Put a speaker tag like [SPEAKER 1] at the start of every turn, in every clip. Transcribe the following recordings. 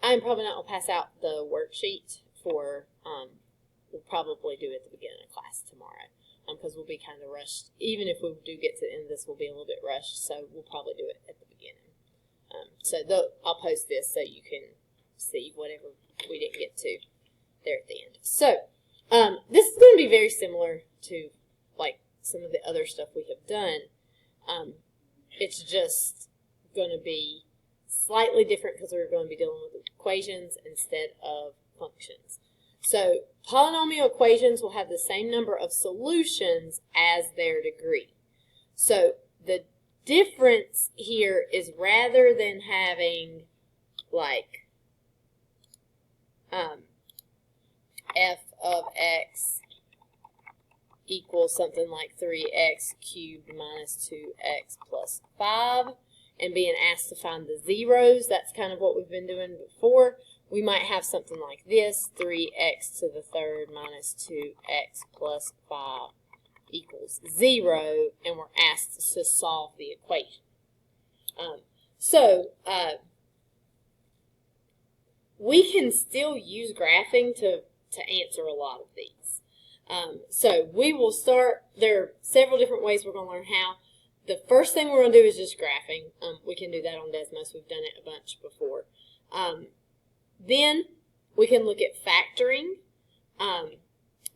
[SPEAKER 1] I'm probably not going to pass out the worksheet for, we'll probably do it at the beginning of class tomorrow, because we'll be kind of rushed. Even if we do get to the end of this, we'll be a little bit rushed, so we'll probably do it at the beginning. So I'll post this so you can see whatever we didn't get to there at the end. So this is going to be very similar to like some of the other stuff we have done. It's just going to be slightly different because we're going to be dealing with equations instead of functions. So polynomial equations will have the same number of solutions as their degree. So the difference here is rather than having like f of x equals something like 3x cubed minus 2x plus 5 and being asked to find the zeros, that's kind of what we've been doing before. We might have something like this, 3x to the third minus 2x plus 5 equals 0, and we're asked to solve the equation. We can still use graphing to answer a lot of these. So we will start, there are several different ways we're going to learn how. The first thing we're going to do is just graphing. We can do that on Desmos. We've done it a bunch before. Then we can look at factoring.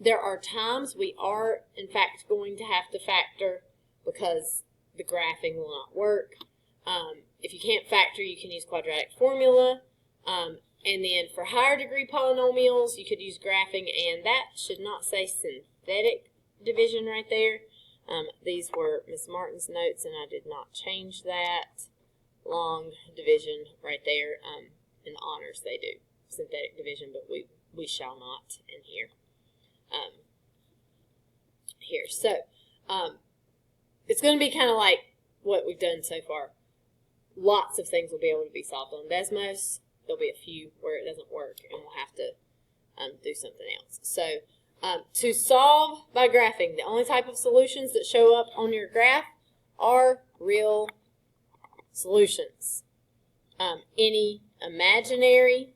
[SPEAKER 1] There are times we are, in fact, going to have to factor because the graphing will not work. If you can't factor, you can use quadratic formula. And then for higher degree polynomials, you could use graphing, and that should not say synthetic division right there. These were Ms. Martin's notes, and I did not change that. Long division right there. In the honors, they do synthetic division, but we shall not in here. So, it's going to be kind of like what we've done so far. Lots of things will be able to be solved on Desmos. There'll be a few where it doesn't work, and we'll have to do something else. So, to solve by graphing, the only type of solutions that show up on your graph are real solutions. Any imaginary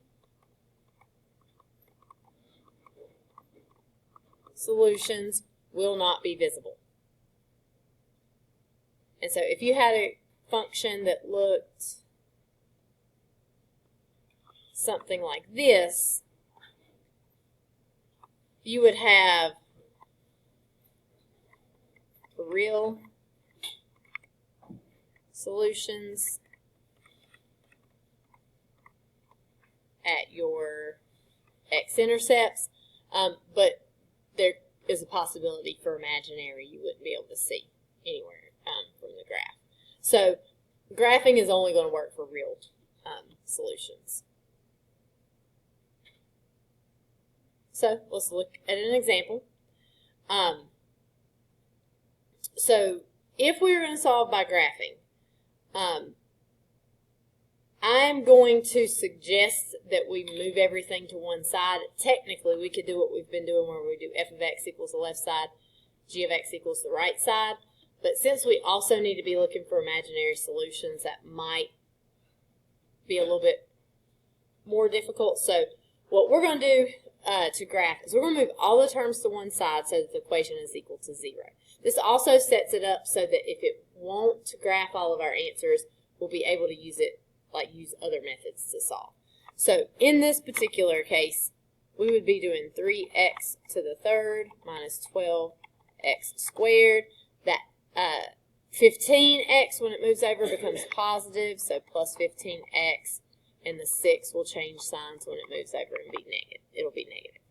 [SPEAKER 1] solutions will not be visible. And so if you had a function that looked something like this, you would have real solutions at your x-intercepts, but there is a possibility for imaginary you wouldn't be able to see anywhere from the graph. So graphing is only going to work for real solutions. So let's look at an example. So if we were going to solve by graphing, I'm going to suggest that we move everything to one side. Technically, we could do what we've been doing where we do f of x equals the left side, g of x equals the right side. But since we also need to be looking for imaginary solutions, that might be a little bit more difficult. So what we're going to do to graph is we're going to move all the terms to one side so that the equation is equal to 0. This also sets it up so that if it won't graph all of our answers, we'll be able to use it, like use other methods to solve. So in this particular case, we would be doing 3x to the third minus 12x squared. That 15x, when it moves over, becomes positive, so plus 15x, and the 6 will change signs when it moves over and be negative. It'll be negative.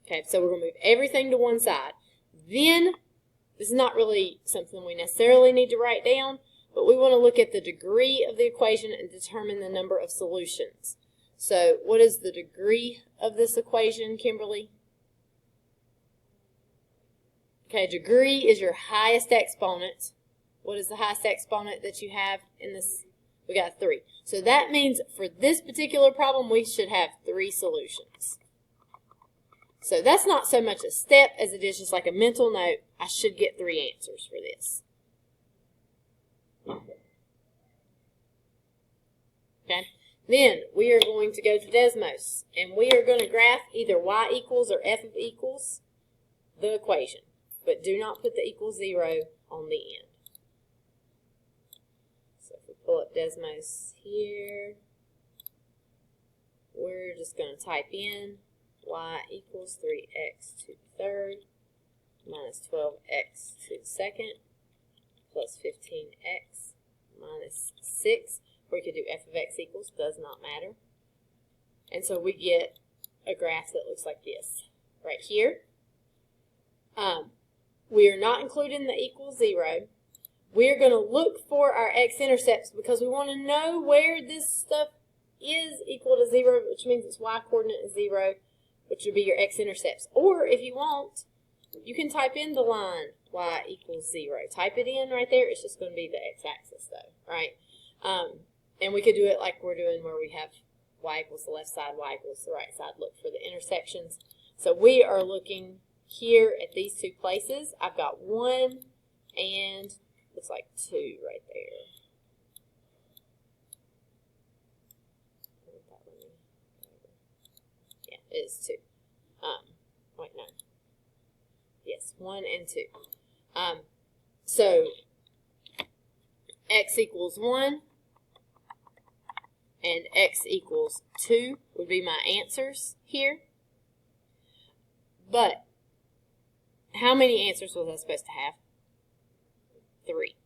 [SPEAKER 1] Okay, so we're going to move everything to one side. Then, this is not really something we necessarily need to write down, but we want to look at the degree of the equation and determine the number of solutions. So, what is the degree of this equation, Kimberly? Okay, degree is your highest exponent. What is the highest exponent that you have in this? We got 3. So that means for this particular problem, we should have 3 solutions. So that's not so much a step as it is just like a mental note. I should get 3 answers for this. Then we are going to go to Desmos, and we are going to graph either y equals or f of equals the equation, but do not put the equal 0 on the end. So if we pull up Desmos here, we're just going to type in y equals 3x to the third minus 12x to the second plus 15x minus 6. Or we could do f of x equals, does not matter. And so we get a graph that looks like this right here. We are not including the equal 0. We are going to look for our x-intercepts because we want to know where this stuff is equal to 0, which means its y-coordinate is 0, which would be your x-intercepts. Or if you want, you can type in the line y equals 0. Type it in right there. It's just going to be the x-axis though, right? And we could do it like we're doing where we have y equals the left side, y equals the right side. Look for the intersections. So we are looking here at these two places. I've got 1 and looks like 2 right there. Yeah, it is 2. Wait, no. Yes, 1 and 2. So x equals 1 and x equals 2 would be my answers here. But how many answers was I supposed to have? 3.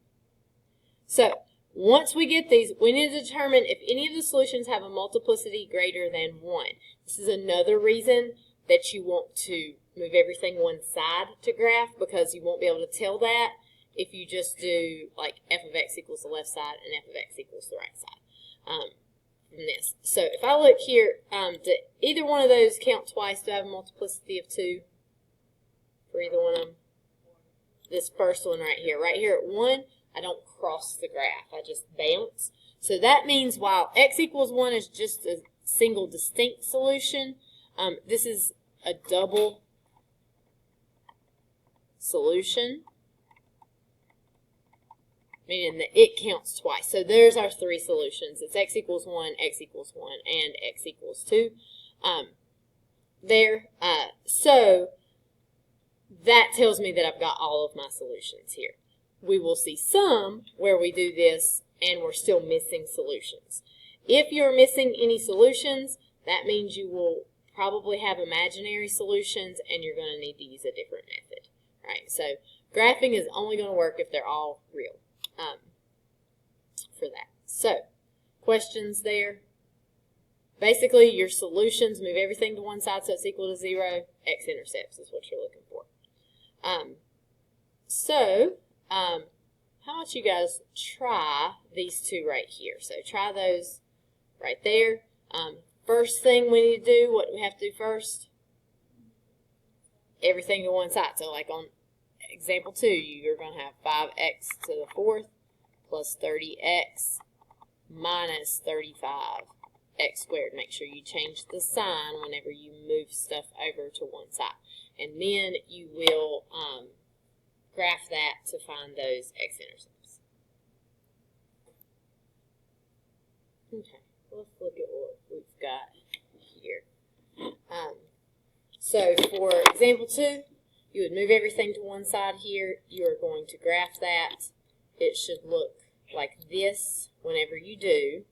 [SPEAKER 1] So once we get these, we need to determine if any of the solutions have a multiplicity greater than 1. This is another reason that you want to move everything one side to graph, because you won't be able to tell that if you just do like f of x equals the left side and f of x equals the right side from this. So if I look here, do either one of those count twice? Do I have a multiplicity of 2 for either one of them? This first one right here at 1, I don't cross the graph. I just bounce. So that means while x equals 1 is just a single distinct solution, this is a double solution, meaning that it counts twice. So there's our 3 solutions. It's x equals 1, x equals 1, and x equals 2 there. So that tells me that I've got all of my solutions here. We will see some where we do this and we're still missing solutions. If you're missing any solutions, that means you will probably have imaginary solutions and you're going to need to use a different method, right? So graphing is only going to work if they're all real for that. So questions there? Basically, your solutions, move everything to one side so it's equal to 0. X-intercepts is what you're looking for. How about you guys try these two right here? So try those right there. First thing we need to do, what do we have to do first? Everything to one side. So like on example 2, you're going to have 5x to the 4th plus 30x minus 35x squared. Make sure you change the sign whenever you move stuff over to one side. And then you will graph that to find those x-intercepts. Okay, let's look at what we've got here. So for example 2, you would move everything to one side here. You are going to graph that. It should look like this whenever you do.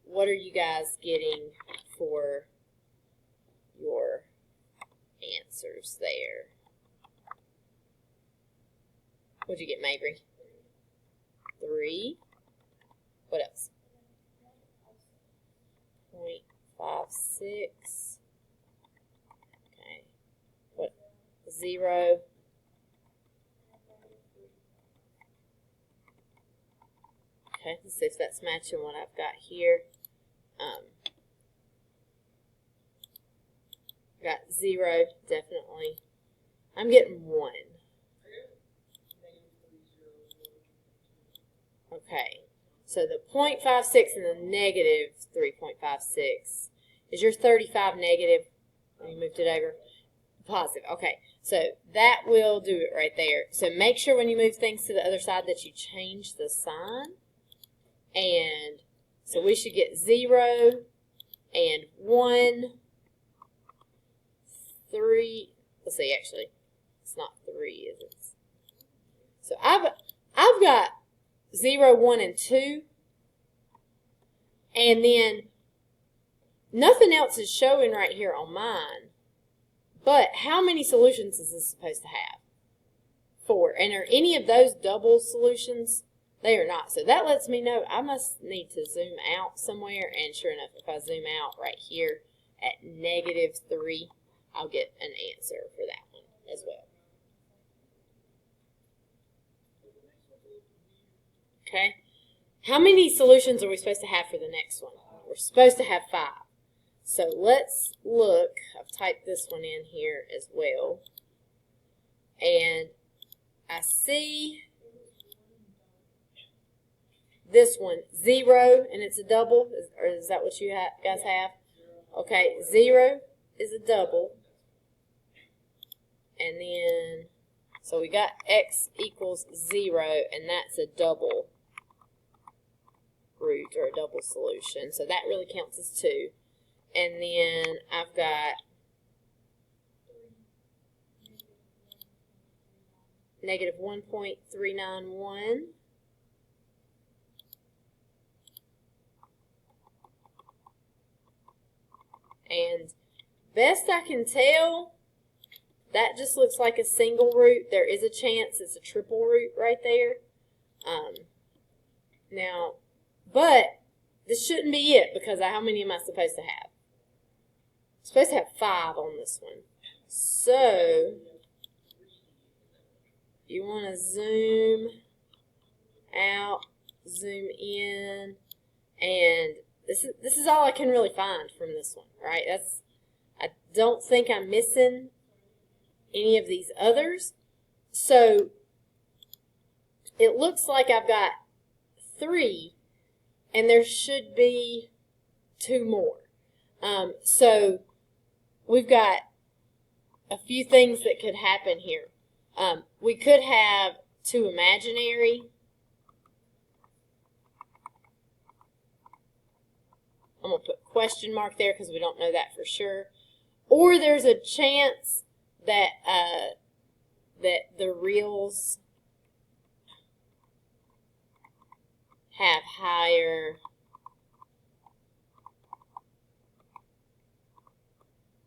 [SPEAKER 1] What are you guys getting for your answers there? What'd you get, Mabry? 3. What else? 0.56. Okay. What? 0. Okay, let's see if that's matching what I've got here. Got 0, definitely. I'm getting 1. Okay, so the 0.56 and the negative 3.56. Is your 35 negative? You moved it over? Positive. Okay, so that will do it right there. So make sure when you move things to the other side that you change the sign. And So we should get 0 and 1, 3. Let's see, actually, it's not 3, is it? So I've got 0, 1, and 2, and then nothing else is showing right here on mine. But how many solutions is this supposed to have? 4. And are any of those double solutions? They are not. So that lets me know I must need to zoom out somewhere. And sure enough, if I zoom out right here at -3, I'll get an answer for that one as well. Okay. How many solutions are we supposed to have for the next one? We're supposed to have 5. So let's look. I've typed this one in here as well. And I see this one, 0, and it's a double. Or is that what you guys have? Okay, 0 is a double. And then, so we got x equals 0, and that's a double root or a double solution. So that really counts as 2. And then I've got -1.391. And best I can tell, that just looks like a single root. There is a chance it's a triple root right there. Now, but this shouldn't be it, because how many am I supposed to have? I'm supposed to have 5 on this one. So you want to zoom out, zoom in, and this is all I can really find from this one, right? I don't think I'm missing any of these others. So it looks like I've got 3, and there should be 2 more. So we've got a few things that could happen here. We could have 2 imaginary. I'm going to put question mark there because we don't know that for sure. Or there's a chance that that the reals have higher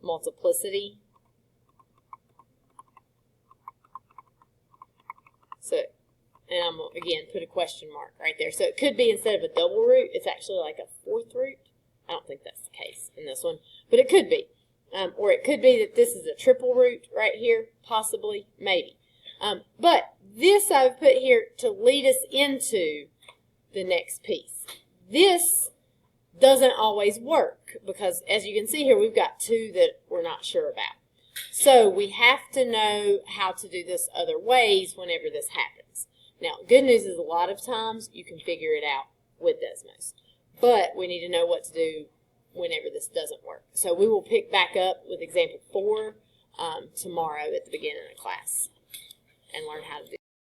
[SPEAKER 1] multiplicity. So, and I'm going to, again, put a question mark right there. So it could be, instead of a double root, it's actually like a 4th root. I don't think that's the case in this one, but it could be. Or it could be that this is a triple root right here, possibly, maybe. But this I've put here to lead us into the next piece. This doesn't always work, because as you can see here, we've got 2 that we're not sure about. So we have to know how to do this other ways whenever this happens. Now, good news is a lot of times you can figure it out with Desmos. But we need to know what to do whenever this doesn't work. So we will pick back up with example 4 tomorrow at the beginning of class and learn how to do